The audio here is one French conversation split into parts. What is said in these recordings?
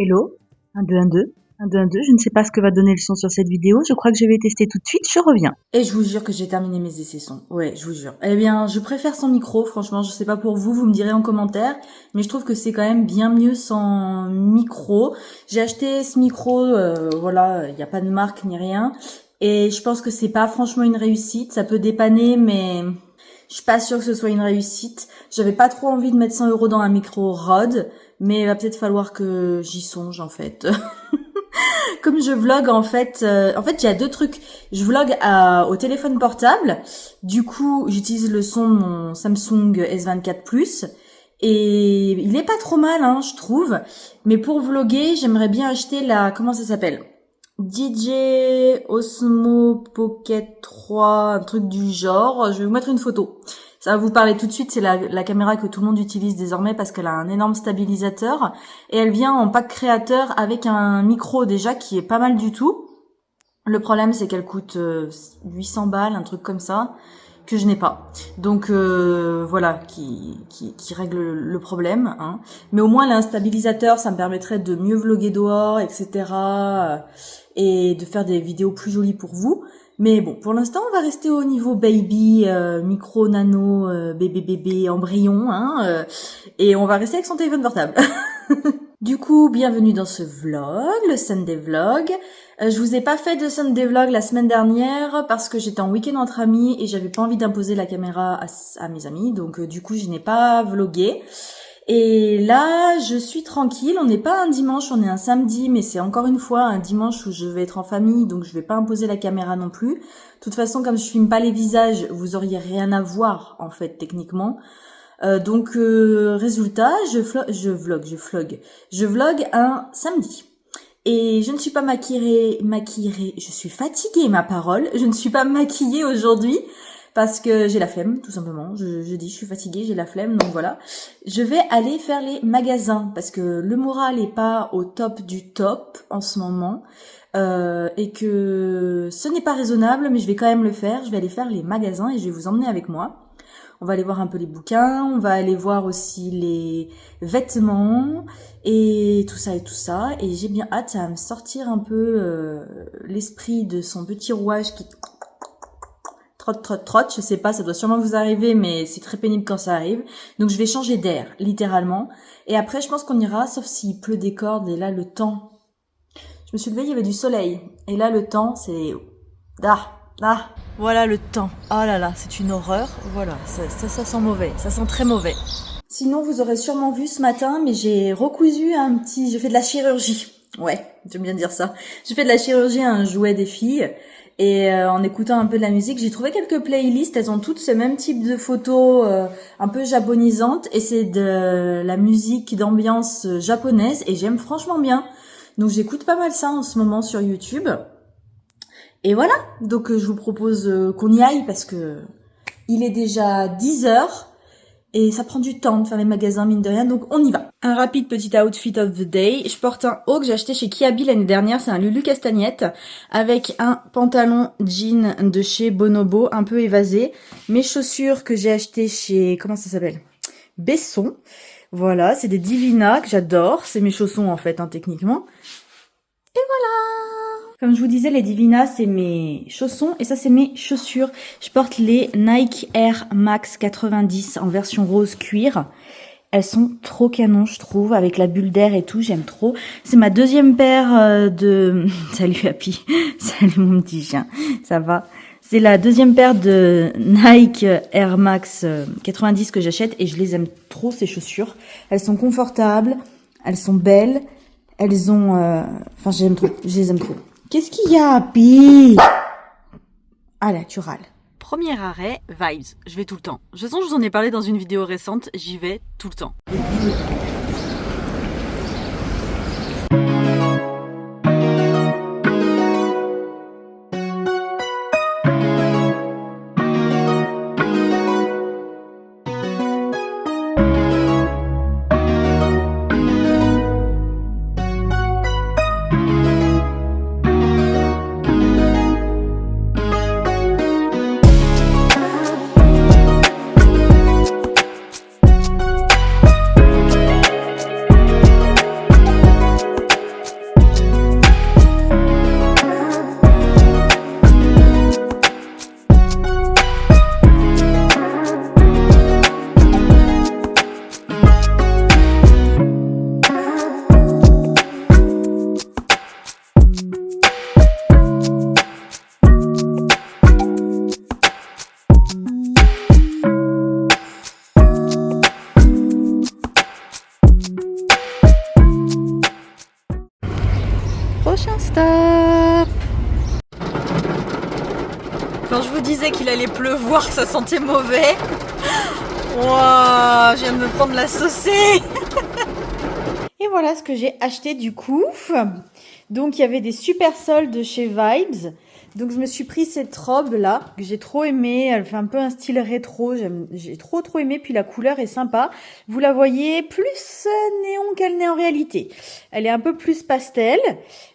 Hello, 1, 2, 1, 2, 1, 2, 1, 2, je ne sais pas ce que va donner le son sur cette vidéo, je crois que je vais tester tout de suite, je reviens. Et je vous jure que j'ai terminé mes essais son. Ouais, je vous jure. Eh bien, je préfère sans micro, franchement, je sais pas pour vous, vous me direz en commentaire, mais je trouve que c'est quand même bien mieux sans micro. J'ai acheté ce micro, voilà, il n'y a pas de marque ni rien, et je pense que c'est pas franchement une réussite, ça peut dépanner, mais je suis pas sûre que ce soit une réussite. J'avais pas trop envie de mettre 100 € dans un micro Rode, mais il va peut-être falloir que j'y songe, en fait. Comme je vlog, en fait, il y a deux trucs. Je vlog au téléphone portable. Du coup, j'utilise le son de mon Samsung S24 Plus. Et il est pas trop mal, hein, je trouve. Mais pour vlogger, j'aimerais bien acheter comment ça s'appelle? DJ Osmo Pocket 3, un truc du genre. Je vais vous mettre une photo. Ça va vous parler tout de suite, c'est la caméra que tout le monde utilise désormais parce qu'elle a un énorme stabilisateur et elle vient en pack créateur avec un micro déjà qui est pas mal du tout. Le problème c'est qu'elle coûte 800 balles, un truc comme ça, que je n'ai pas. Donc voilà, qui règle le problème, hein. Mais au moins elle a un stabilisateur, ça me permettrait de mieux vlogger dehors, etc. Et de faire des vidéos plus jolies pour vous. Mais bon, pour l'instant, on va rester au niveau baby, micro, nano, bébé, embryon, hein, et on va rester avec son téléphone portable. Du coup, bienvenue dans ce vlog, le Sunday vlog. Je vous ai pas fait de Sunday vlog la semaine dernière parce que j'étais en week-end entre amis et j'avais pas envie d'imposer la caméra à mes amis, donc du coup, je n'ai pas vlogué. Et là, je suis tranquille. On n'est pas un dimanche, on est un samedi, mais c'est encore une fois un dimanche où je vais être en famille, donc je vais pas imposer la caméra non plus. De toute façon, comme je filme pas les visages, vous auriez rien à voir en fait techniquement. Donc résultat, je vlog un samedi. Et je ne suis pas maquillée, je suis fatiguée, ma parole. Je ne suis pas maquillée aujourd'hui. Parce que j'ai la flemme, tout simplement. Je dis, je suis fatiguée, j'ai la flemme, donc voilà. Je vais aller faire les magasins, parce que le moral est pas au top du top en ce moment, et que ce n'est pas raisonnable, mais je vais quand même le faire. Je vais aller faire les magasins et je vais vous emmener avec moi. On va aller voir un peu les bouquins, on va aller voir aussi les vêtements, et tout ça. Et j'ai bien hâte, ça va me sortir un peu l'esprit de son petit rouage qui... trotte, je sais pas, ça doit sûrement vous arriver, mais c'est très pénible quand ça arrive. Donc je vais changer d'air, littéralement. Et après, je pense qu'on ira, sauf s'il pleut des cordes, et là, le temps. Je me suis levée, il y avait du soleil. Et là, le temps, c'est... Voilà le temps. Oh là là, c'est une horreur. Voilà, ça sent mauvais, ça sent très mauvais. Sinon, vous aurez sûrement vu ce matin, mais j'ai recousu j'ai fait de la chirurgie. Ouais, j'aime bien dire ça. J'ai fait de la chirurgie à un jouet des filles. Et en écoutant un peu de la musique, j'ai trouvé quelques playlists, elles ont toutes ce même type de photos un peu japonisantes et c'est de la musique d'ambiance japonaise et j'aime franchement bien. Donc j'écoute pas mal ça en ce moment sur YouTube. Et voilà, donc je vous propose qu'on y aille parce que il est déjà 10h. Et ça prend du temps de faire les magasins, mine de rien, donc on y va. Un rapide petit outfit of the day. Je porte un haut que j'ai acheté chez Kiabi l'année dernière, c'est un Lulu Castagnette, avec un pantalon jean de chez Bonobo, un peu évasé. Mes chaussures que j'ai achetées chez, comment ça s'appelle? Besson. Voilà, c'est des Divina que j'adore. C'est mes chaussons en fait, hein, techniquement. Et voilà! Comme je vous disais, les Divina, c'est mes chaussons et ça, c'est mes chaussures. Je porte les Nike Air Max 90 en version rose cuir. Elles sont trop canon, je trouve, avec la bulle d'air et tout, j'aime trop. C'est ma deuxième paire de... Salut Happy, salut mon petit chien, ça va? C'est la deuxième paire de Nike Air Max 90 que j'achète et je les aime trop, ces chaussures. Elles sont confortables, elles sont belles, elles ont... Enfin, j'aime trop, je les aime trop. Qu'est-ce qu'il y a, Happy? Ah là, tu râles. Premier arrêt, Vibes. Je vais tout le temps. De toute façon, je vous en ai parlé dans une vidéo récente, j'y vais tout le temps. disais qu'il allait pleuvoir, que ça sentait mauvais. Wouah, je viens de me prendre la saucée. Et voilà ce que j'ai acheté du coup. Donc il y avait des super soldes chez Vibes. Donc je me suis pris cette robe là que j'ai trop aimée. Elle fait un peu un style rétro. J'ai trop aimé. Puis la couleur est sympa. Vous la voyez plus néon qu'elle n'est en réalité. Elle est un peu plus pastel.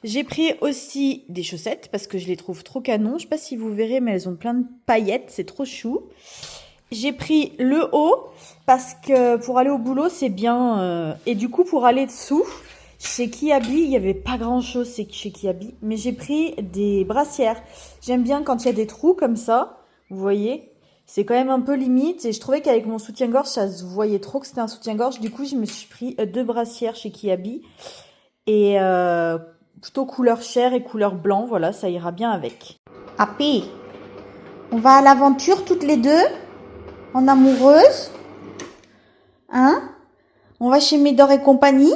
J'ai pris aussi des chaussettes parce que je les trouve trop canon. Je sais pas si vous verrez, mais elles ont plein de paillettes. C'est trop chou. J'ai pris le haut parce que pour aller au boulot c'est bien. Et du coup pour aller dessous. Chez Kiabi, il n'y avait pas grand-chose chez Kiabi, mais j'ai pris des brassières. J'aime bien quand il y a des trous comme ça, vous voyez. C'est quand même un peu limite et je trouvais qu'avec mon soutien-gorge, ça se voyait trop que c'était un soutien-gorge. Du coup, je me suis pris 2 brassières chez Kiabi et plutôt couleur chair et couleur blanc. Voilà, ça ira bien avec. Happy, on va à l'aventure toutes les deux, en amoureuse. Hein? On va chez Médor et compagnie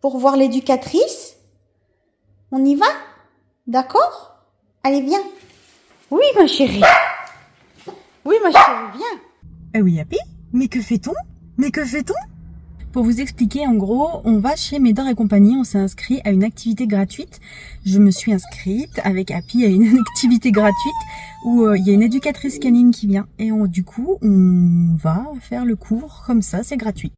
pour voir l'éducatrice. On y va? D'accord? Allez, viens. Oui, ma chérie. Oui, ma chérie, viens. Ah oui, Happy? Mais que fait-on? Mais que fait-on? Pour vous expliquer, en gros, on va chez Médor et compagnie, on s'est inscrit à une activité gratuite. Je me suis inscrite avec Happy à une activité gratuite où il y a une éducatrice canine qui vient. Et du coup, on va faire le cours comme ça, c'est gratuit.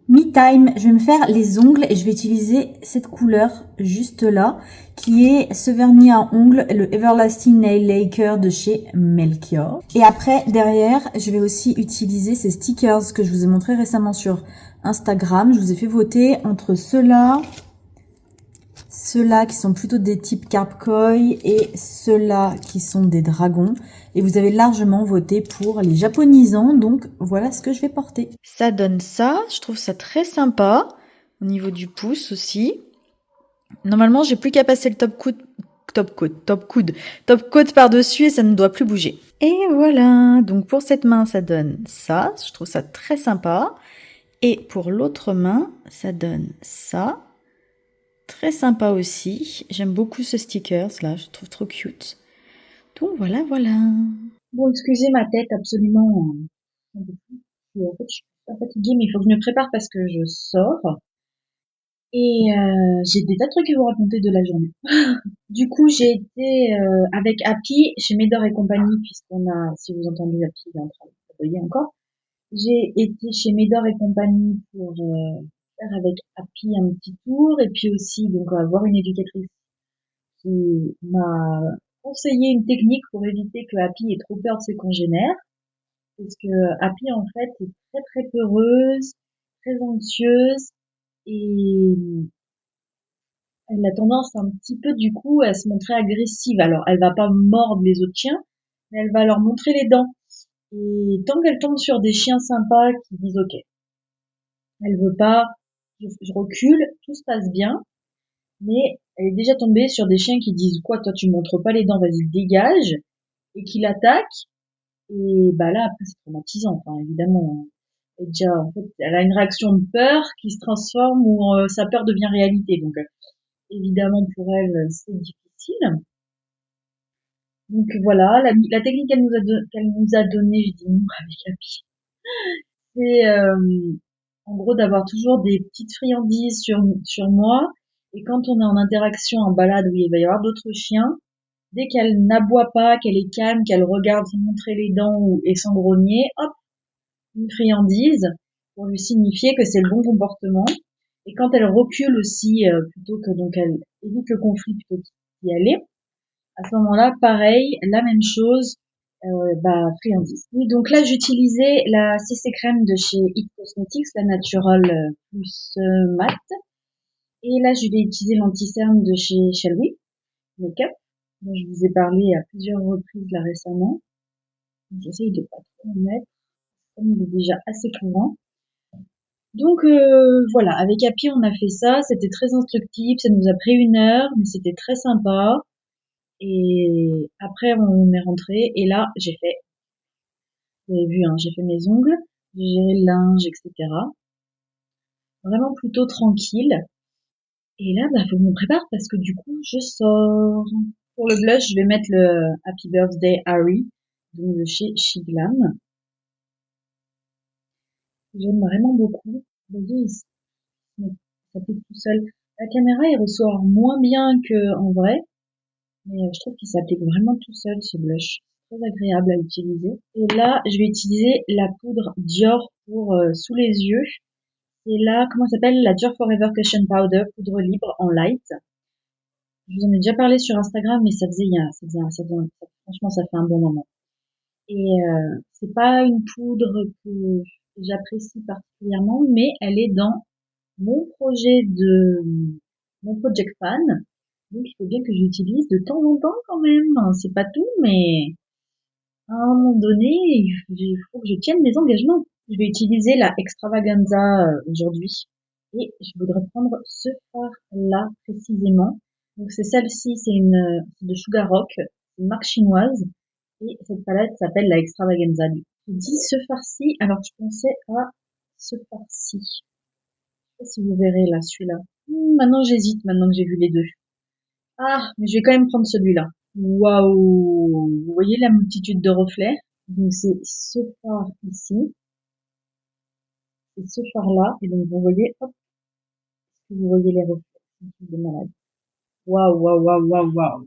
Me time, je vais me faire les ongles et je vais utiliser cette couleur juste là, qui est ce vernis à ongles, le Everlasting Nail Lacquer de chez Melchior. Et après, derrière, je vais aussi utiliser ces stickers que je vous ai montré récemment sur Instagram. Je vous ai fait voter entre ceux-là qui sont plutôt des types Carpkoi et ceux-là qui sont des dragons. Et vous avez largement voté pour les japonisants, donc voilà ce que je vais porter. Ça donne ça, je trouve ça très sympa, au niveau du pouce aussi. Normalement, j'ai plus qu'à passer le top coat par-dessus et ça ne doit plus bouger. Et voilà, donc pour cette main, ça donne ça, je trouve ça très sympa. Et pour l'autre main, ça donne ça. Très sympa aussi. J'aime beaucoup ce stickers là, je trouve trop cute. Donc voilà. Bon, excusez ma tête absolument. En fait, je suis pas fatiguée, mais il faut que je me prépare parce que je sors. Et j'ai des tas de trucs à vous raconter de la journée. Du coup, j'ai été avec Happy chez Médor et compagnie, puisqu'on a, si vous entendez Happy, il est en train de travailler encore. J'ai été chez Médor et compagnie pour faire avec Happy un petit tour, et puis aussi donc voir une éducatrice qui m'a conseillé une technique pour éviter que Happy ait trop peur de ses congénères, parce que Happy en fait est très très peureuse, très anxieuse, et elle a tendance un petit peu du coup à se montrer agressive. Alors elle va pas mordre les autres chiens, mais elle va leur montrer les dents. Et tant qu'elle tombe sur des chiens sympas qui disent ok, elle veut pas, je recule, tout se passe bien, mais elle est déjà tombée sur des chiens qui disent quoi, toi tu montres pas les dents, vas-y dégage, et qui l'attaquent. Et bah là après c'est traumatisant, enfin évidemment. Et déjà en fait elle a une réaction de peur qui se transforme où sa peur devient réalité. Donc évidemment pour elle c'est difficile. Donc voilà, la technique qu'elle nous a donnée, je dis nous avec Happy, c'est en gros d'avoir toujours des petites friandises sur moi. Et quand on est en interaction, en balade où il va y avoir d'autres chiens, dès qu'elle n'aboie pas, qu'elle est calme, qu'elle regarde sans montrer les dents et sans grogner, hop, une friandise pour lui signifier que c'est le bon comportement. Et quand elle recule aussi, plutôt que donc elle évite le conflit plutôt qu'y aller, à ce moment-là, pareil, la même chose, friandise. Oui, donc là, j'utilisais la CC crème de chez It Cosmetics, la Natural plus Matte. Et là, je vais utiliser l'anti-cerne de chez Shelby Makeup, dont je vous ai parlé à plusieurs reprises là récemment. J'essaye de pas trop en mettre, comme il est déjà assez courant. Donc voilà, avec Happy, on a fait ça. C'était très instructif, ça nous a pris 1 heure, mais c'était très sympa. Et après, on est rentré. Et là, vous avez vu, hein, j'ai fait mes ongles, j'ai géré le linge, etc. Vraiment plutôt tranquille. Et là, bah, faut que je me prépare parce que du coup, je sors. Pour le blush, je vais mettre le Happy Birthday Harry, donc de chez Shiglam. J'aime vraiment beaucoup. Vous voyez, ça fait tout seul. La caméra, il ressort moins bien qu'en vrai, mais je trouve qu'il s'applique vraiment tout seul, ce blush. Très agréable à utiliser. Et là, je vais utiliser la poudre Dior pour sous les yeux. C'est là, comment ça s'appelle? La Dior Forever Cushion Powder, poudre libre en light. Je vous en ai déjà parlé sur Instagram, mais ça faisait, franchement, ça fait un bon moment. Et c'est pas une poudre que j'apprécie particulièrement, mais elle est dans mon projet de mon Project Fan. Donc il faut bien que j'utilise de temps en temps quand même. C'est pas tout, mais à un moment donné, il faut que je tienne mes engagements. Je vais utiliser la Extravaganza aujourd'hui. Et je voudrais prendre ce fard-là précisément. Donc c'est celle-ci, c'est de Sugar Rock, c'est une marque chinoise. Et cette palette s'appelle la Extravaganza. Je dis ce fard-ci, alors je pensais à ce fard-ci. Je sais pas si vous verrez là, celui-là. Maintenant j'hésite, maintenant que j'ai vu les deux. Ah, mais je vais quand même prendre celui-là. Waouh! Vous voyez la multitude de reflets? Donc c'est ce fard ici, et ce fard-là, et donc vous voyez, hop, vous voyez les reflets. C'est un truc de malade. Waouh, waouh, waouh, waouh, waouh.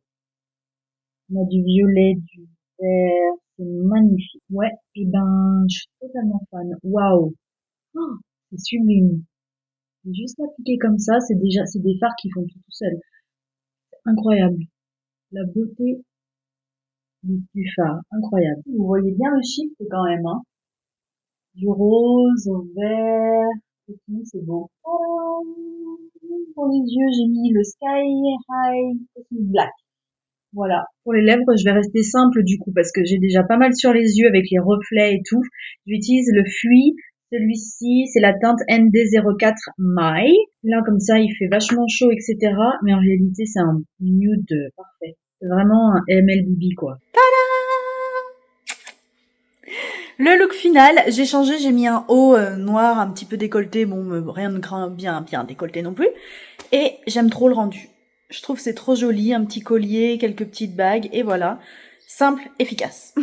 On a du violet, du vert, c'est magnifique. Ouais, et ben, je suis totalement fan. Waouh! Oh, c'est sublime. Juste appliquer comme ça, c'est des fards qui font tout seul. Incroyable. La beauté du phare. Incroyable. Vous voyez bien le shift quand même, hein. Du rose au vert. Et tout, c'est beau. Oh, pour les yeux, j'ai mis le Sky High Cosmic Black. Voilà. Pour les lèvres, je vais rester simple du coup parce que j'ai déjà pas mal sur les yeux avec les reflets et tout. J'utilise le Fuit. Celui-ci, c'est la teinte ND04 My. Là, comme ça, il fait vachement chaud, etc. Mais en réalité, c'est un nude parfait. C'est vraiment un MLBB, quoi. Le look final, j'ai changé, j'ai mis un haut noir un petit peu décolleté, bon rien de grand, bien décolleté non plus, et j'aime trop le rendu. Je trouve que c'est trop joli, un petit collier, quelques petites bagues, et voilà, simple, efficace.